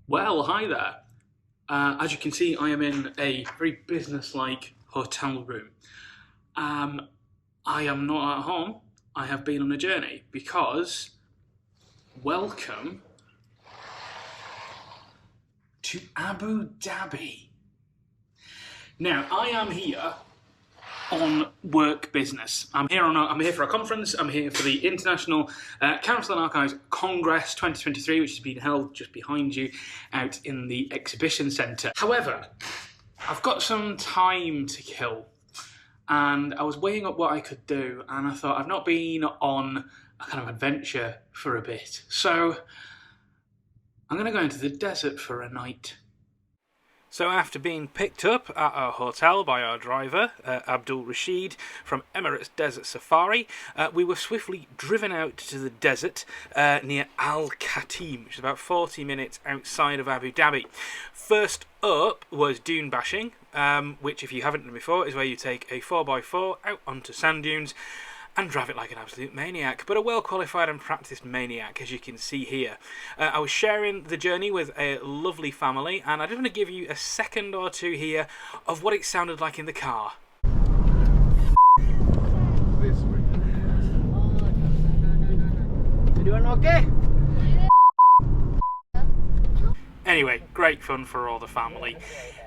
Well, hi there. As you can see, I am in a very business-like hotel room. I am not at home. I have been on a journey because welcome to Abu Dhabi. Now, I am here on work business. I'm here for a conference. I'm here for the International Council and Archives Congress 2023, which is being held just behind you out in the exhibition centre. However, I've got some time to kill, and I was weighing up what I could do, and I thought I've not been on a kind of adventure for a bit, so I'm going to go into the desert for a night. So after being picked up at our hotel by our driver, Abdul Rashid, from Emirates Desert Safari, we were swiftly driven out to the desert near Al Khateem, which is about 40 minutes outside of Abu Dhabi. First up was dune bashing, which, if you haven't done before, is where you take a 4x4 out onto sand dunes and drive it like an absolute maniac, but a well-qualified and practiced maniac, as you can see here. I was sharing the journey with a lovely family, and I just want to give you a second or two here of what it sounded like in the car. You doing okay? Anyway, great fun for all the family.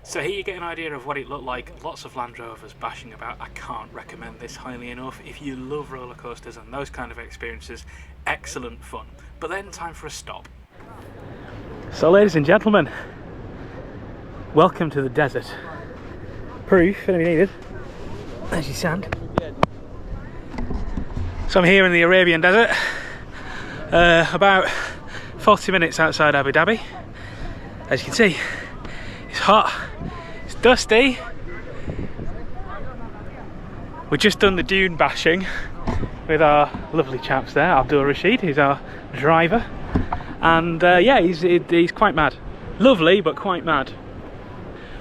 So here you get an idea of what it looked like. Lots of Land Rovers bashing about. I can't recommend this highly enough. If you love roller coasters and those kind of experiences, excellent fun. But then time for a stop. So ladies and gentlemen, welcome to the desert. Proof, if you needed. There's your sand. So I'm here in the Arabian desert, about 40 minutes outside Abu Dhabi. As you can see, it's hot, it's dusty. We've just done the dune bashing with our lovely chaps there, Abdul Rashid, who's our driver. And yeah, he's quite mad. Lovely, but quite mad.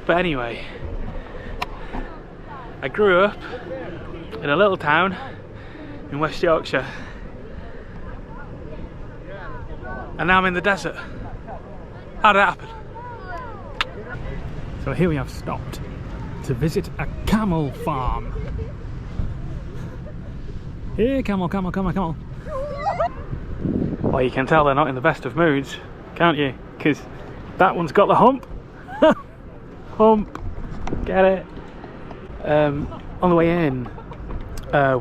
But anyway, I grew up in a little town in West Yorkshire. And now I'm in the desert. How did that happen? So here we have stopped to visit a camel farm. Here, camel, camel, camel, camel. Well, you can tell they're not in the best of moods, can't you? Because that one's got the hump. Hump. Get it? On the way in,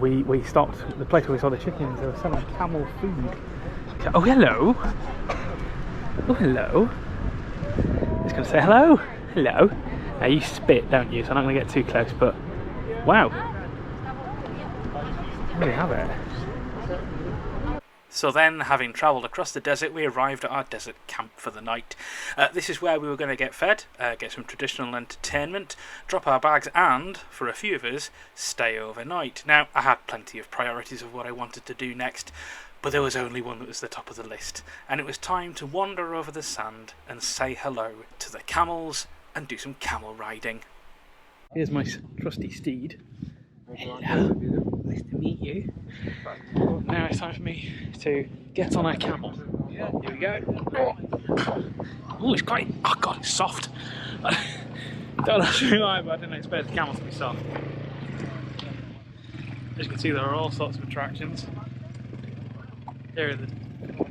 we stopped at the place where we saw the chickens. They were selling camel food. So, oh, hello. Oh, hello. Just going to say hello. Hello. Now you spit, don't you? So I'm not going to get too close, but wow. There we have it. So then, having travelled across the desert, we arrived at our desert camp for the night. This is where we were going to get fed, get some traditional entertainment, drop our bags and, for a few of us, stay overnight. Now, I had plenty of priorities of what I wanted to do next, but there was only one that was the top of the list, and it was time to wander over the sand and say hello to the camels and do some camel riding. Here's my trusty steed. Hello, nice to meet you. Now it's time for me to get on a camel. Here we go. Oh, it's quite, oh god, it's soft. Don't ask me why, but I didn't expect the camel to be soft. As you can see, there are all sorts of attractions here in the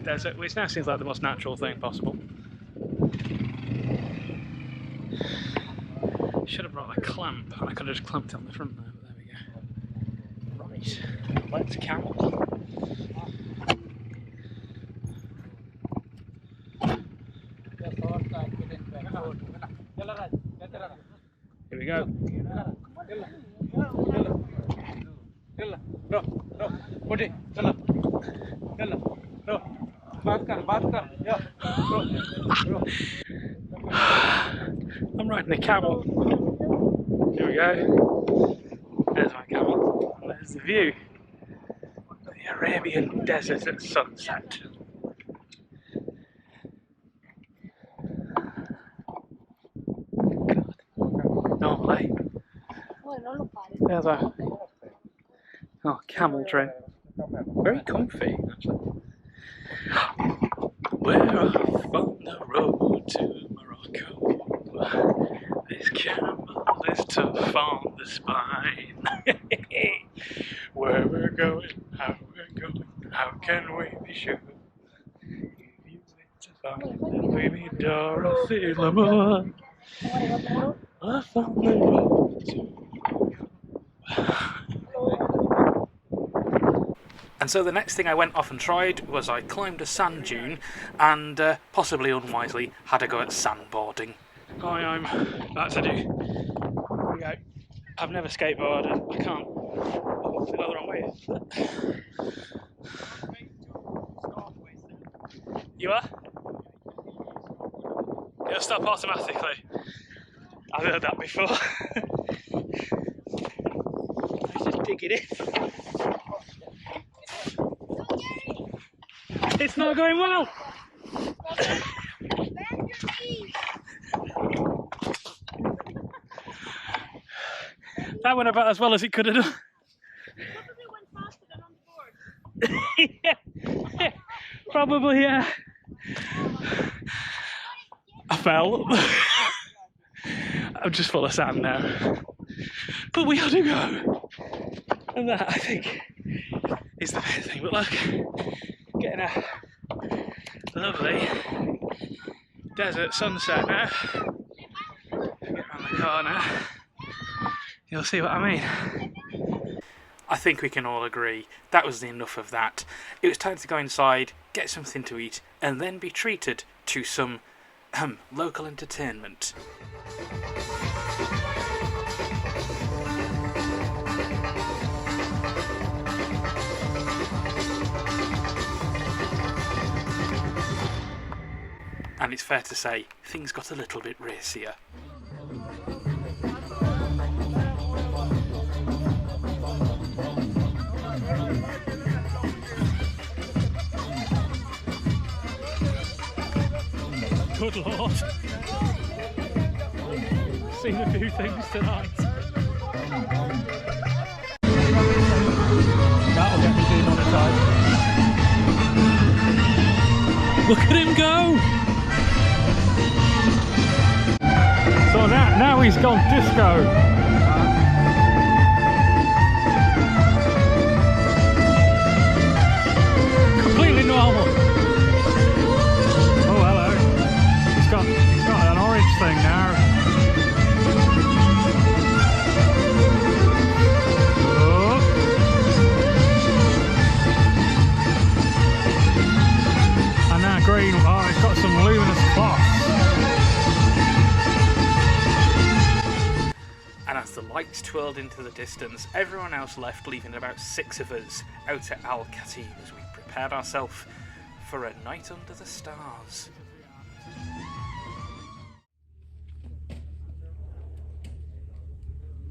desert, which now seems like the most natural thing possible. Should have brought a clamp, and I could have just clamped it on the front there, but there we go. Right, let's camel. Here we go. I'm riding a camel. Here we go. There's my camel. And there's the view. The Arabian desert at sunset. God. Normally. There's our camel train. Very comfy, actually. We're off on the road to Can we be sure? If you went to find we need Dorothy Lamour. I found the road to. And so the next thing I went off and tried was I climbed a sand dune and possibly unwisely had a go at sandboarding. I'm about to do. Here we go. I've never skateboarded. I can't. Oh, it's another wrong way. You are? It'll stop automatically. I've heard that before. Let's just dig it in. It's not going well. That went about as well as it could have done. Probably went faster than on the board. Yeah, probably, yeah. I fell. I'm just full of sand now. But we had to go. And that, I think, is the best thing. But look, getting a lovely desert sunset now. Get around the corner. You'll see what I mean. I think we can all agree that was enough of that. It was time to go inside, get something to eat, and then be treated to some local entertainment. And it's fair to say, things got a little bit racier. Good Lord. Seen a few things tonight. That'll get me demonetised. Look at him go! So now he's gone disco. Completely normal. Oh, hello. He's got an orange thing now. Oh. And now green. Oh, he's got some luminous cloth. And as the lights twirled into the distance, everyone else left, leaving about 6 of us out at Al Khateem as we prepared ourselves for a night under the stars.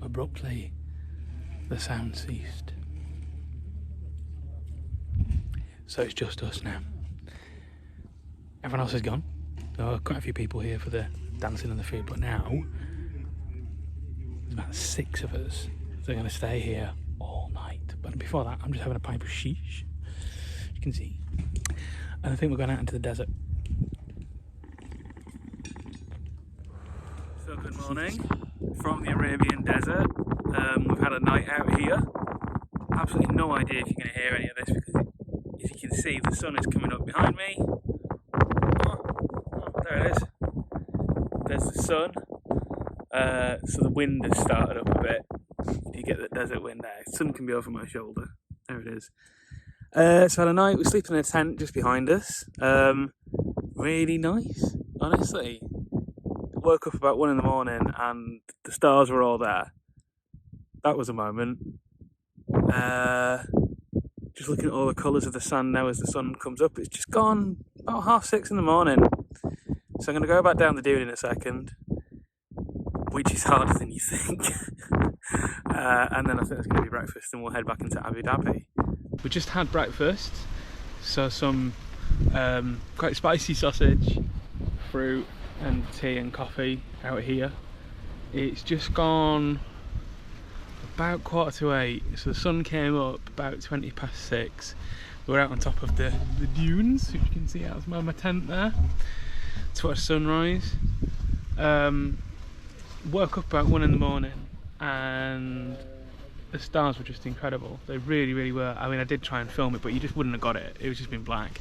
Abruptly, the sound ceased. So it's just us now. Everyone else is gone. There are quite a few people here for the dancing and the food, but now there's about 6 of us. So they're going to stay here all night. But before that, I'm just having a pipe of sheesh, you can see. And I think we're going out into the desert. So good morning from the Arabian desert. We've had a night out here. Absolutely no idea if you're going to hear any of this because, as you can see, the sun is coming up behind me. Oh, there it is. There's the sun. So the wind has started up a bit. You get the desert wind there. The sun can be over my shoulder. There it is. So had a night. We're sleeping in a tent just behind us. Really nice, honestly. Woke up about 1 in the morning and the stars were all there. That was a moment. Just looking at all the colours of the sand now as the sun comes up. It's just gone about 6:30 in the morning. So I'm going to go back down the dune in a second, which is harder than you think. And then I think there's going to be breakfast and we'll head back into Abu Dhabi. We just had breakfast, so some quite spicy sausage, fruit and tea and coffee out here. It's just gone about 7:45, so the sun came up about 6:20. We're out on top of the dunes, which you can see out of my tent there, to watch sunrise. Woke up about 1 in the morning and the stars were just incredible. They really, really were. I mean, I did try and film it, but you just wouldn't have got it. It was just been black.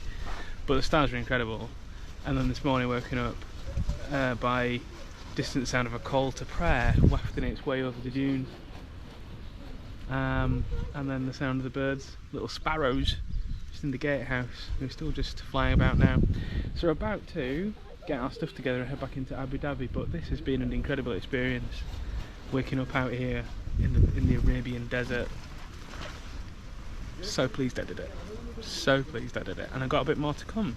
But the stars were incredible. And then this morning, woken up by distant sound of a call to prayer wafting its way over the dunes. And then the sound of the birds, little sparrows, just in the gatehouse. They're still just flying about now. So we're about to get our stuff together and head back into Abu Dhabi. But this has been an incredible experience, waking up out here in the Arabian desert. So pleased I did it. So pleased I did it. And I've got a bit more to come.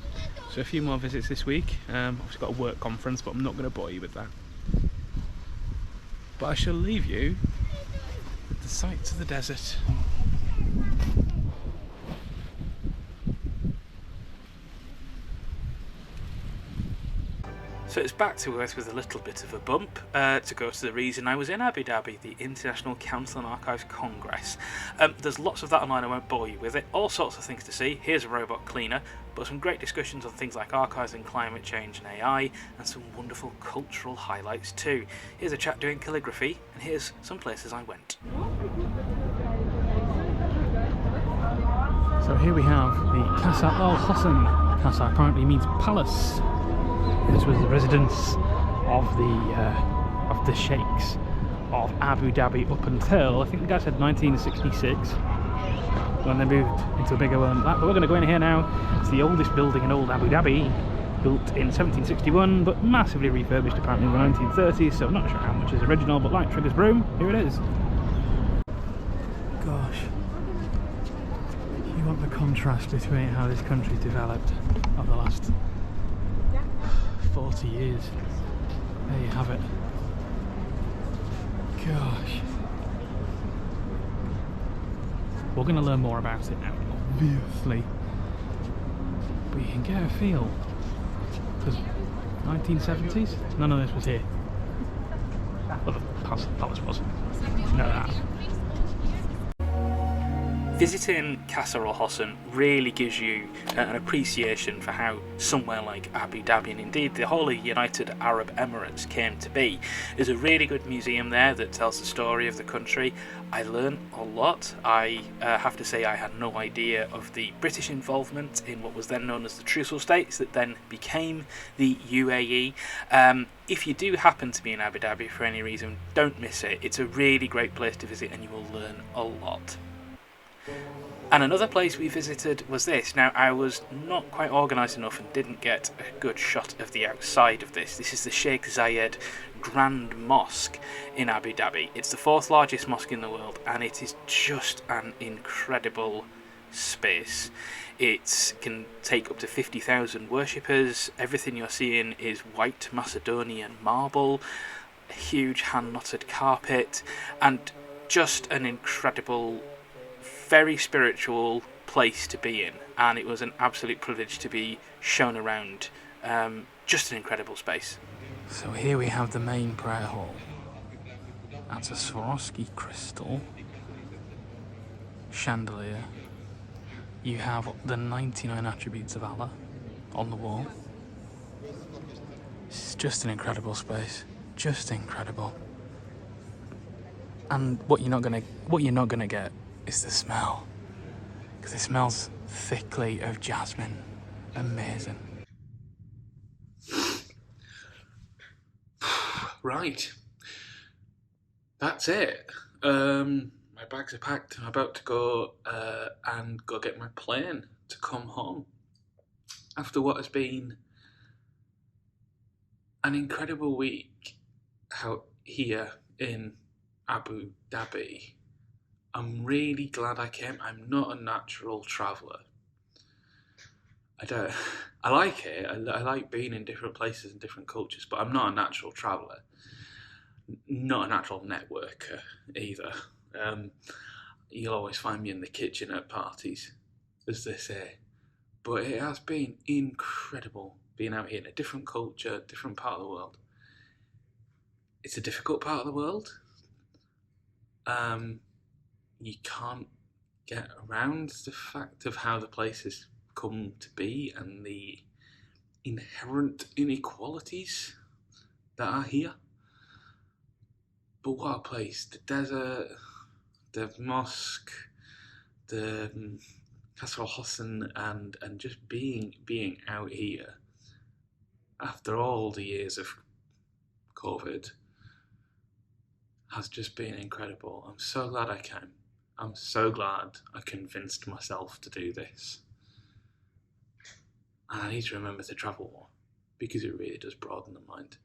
So a few more visits this week. I've got a work conference, but I'm not going to bore you with that. But I shall leave you with the sights of the desert. So it's back to earth with a little bit of a bump to go to the reason I was in Abu Dhabi, the International Council and Archives Congress. There's lots of that online, I won't bore you with it. All sorts of things to see. Here's a robot cleaner, but some great discussions on things like archives and climate change and AI, and some wonderful cultural highlights too. Here's a chap doing calligraphy, and here's some places I went. So here we have the Casa Al Hosn. Casa apparently means palace. This was the residence of the Sheikhs of Abu Dhabi up until, I think the guy said 1966, when they moved into a bigger one than that. But we're going to go in here now. It's the oldest building in old Abu Dhabi, built in 1761, but massively refurbished apparently in the 1930s, so I'm not sure how much is original, but like Trigger's broom, here it is. Gosh. You want the contrast between how this country's developed over the last 40 years. There you have it. Gosh. We're going to learn more about it now, obviously. But you can get a feel. Because 1970s, none of this was here. Well, the palace was. You know that. Visiting Casa Al Hosn really gives you an appreciation for how somewhere like Abu Dhabi, and indeed the whole of United Arab Emirates, came to be. There's a really good museum there that tells the story of the country. I learned a lot. I have to say I had no idea of the British involvement in what was then known as the Trucial States that then became the UAE. If you do happen to be in Abu Dhabi for any reason, don't miss it. It's a really great place to visit and you will learn a lot. And another place we visited was this. Now, I was not quite organised enough and didn't get a good shot of the outside of this. This is the Sheikh Zayed Grand Mosque in Abu Dhabi. It's the 4th largest mosque in the world, and it is just an incredible space. It can take up to 50,000 worshippers. Everything you're seeing is white Macedonian marble, a huge hand-knotted carpet, and just an incredible, very spiritual place to be in, and it was an absolute privilege to be shown around. Just an incredible space. So here we have the main prayer hall. That's a Swarovski crystal chandelier. You have the 99 attributes of Allah on the wall. It's just an incredible space. Just incredible. And what you're not gonna get is the smell, because it smells thickly of jasmine. Amazing. Right, that's it. My bags are packed. I'm about to go and go get my plane to come home after what has been an incredible week out here in Abu Dhabi. I'm really glad I came. I'm not a natural traveller. I like it. I like being in different places and different cultures, but I'm not a natural traveller. Not a natural networker either. You'll always find me in the kitchen at parties, as they say. But it has been incredible being out here in a different culture, different part of the world. It's a difficult part of the world. You can't get around the fact of how the place has come to be and the inherent inequalities that are here. But what a place. The desert, the mosque, the Castle Hossan, and just being out here after all the years of COVID has just been incredible. I'm so glad I came. I'm so glad I convinced myself to do this. And I need to remember to travel more because it really does broaden the mind.